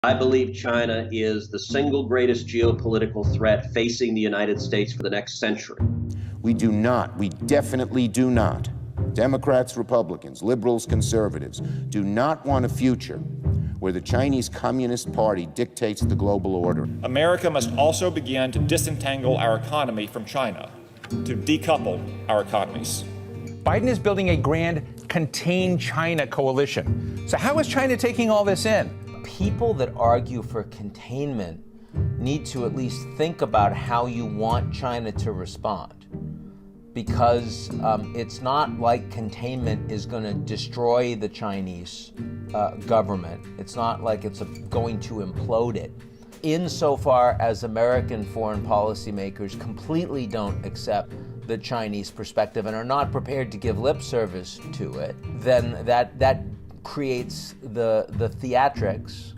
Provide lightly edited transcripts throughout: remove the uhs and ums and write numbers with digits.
I believe China is the single greatest geopolitical threat facing the United States for the next century. We definitely do not, Democrats, Republicans, liberals, conservatives, do not want a future where the Chinese Communist Party dictates the global order. America must also begin to disentangle our economy from China, to decouple our economies. Biden is building a grand Contain China coalition. So how is China taking all this in? People that argue for containment need to at least think about how you want China to respond. Because it's not like containment is going to destroy the Chinese government. It's not like it's going to implode it. Insofar as American foreign policymakers completely don't accept the Chinese perspective and are not prepared to give lip service to it, then that creates the theatrics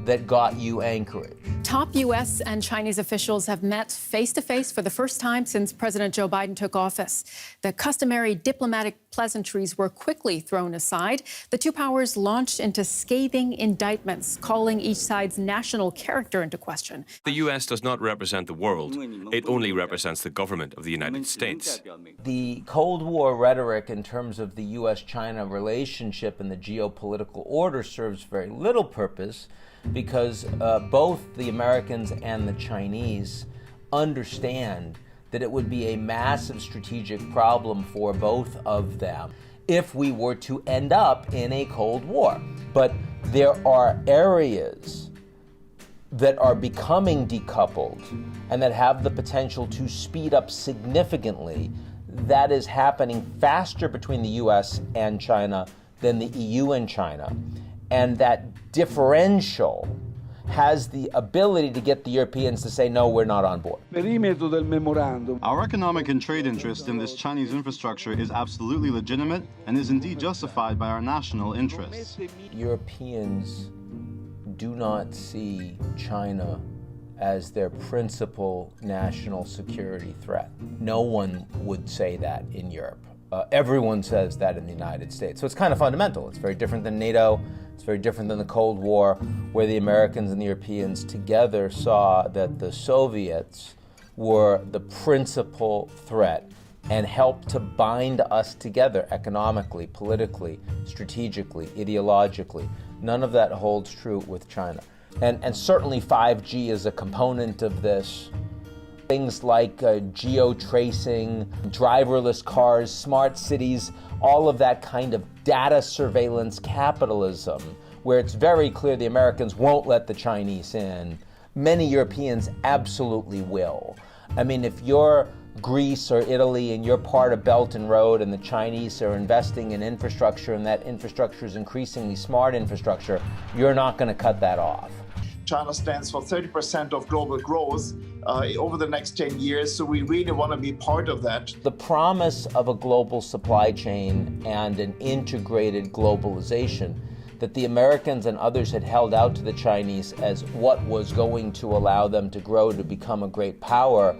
that got you Anchorage. Top U.S. and Chinese officials have met face-to-face for the first time since President Joe Biden took office. The customary diplomatic pleasantries were quickly thrown aside. The two powers launched into scathing indictments, calling each side's national character into question. The U.S. does not represent the world. It only represents the government of the United States. The Cold War rhetoric in terms of the U.S.-China relationship and the geopolitical order serves very little purpose, because both the Americans and the Chinese understand that it would be a massive strategic problem for both of them if we were to end up in a Cold War. But there are areas that are becoming decoupled and that have the potential to speed up significantly. That is happening faster between the US and China than the EU and China. And that differential has the ability to get the Europeans to say, no, we're not on board. Our economic and trade interest in this Chinese infrastructure is absolutely legitimate and is indeed justified by our national interests. Europeans do not see China as their principal national security threat. No one would say that in Europe. Everyone says that in the United States. So it's kind of fundamental. It's very different than NATO. It's very different than the Cold War, where the Americans and the Europeans together saw that the Soviets were the principal threat and helped to bind us together economically, politically, strategically, ideologically. None of that holds true with China. And certainly 5G is a component of this. Things like geo-tracing, driverless cars, smart cities, all of that kind of data surveillance capitalism, where it's very clear the Americans won't let the Chinese in. Many Europeans absolutely will. I mean, if you're Greece or Italy and you're part of Belt and Road and the Chinese are investing in infrastructure and that infrastructure is increasingly smart infrastructure, you're not going to cut that off. China stands for 30% of global growth over the next 10 years, so we really want to be part of that. The promise of a global supply chain and an integrated globalization that the Americans and others had held out to the Chinese as what was going to allow them to grow to become a great power,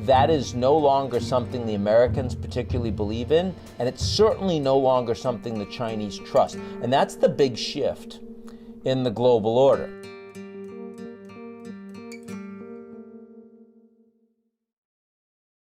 that is no longer something the Americans particularly believe in, and it's certainly no longer something the Chinese trust. And that's the big shift in the global order.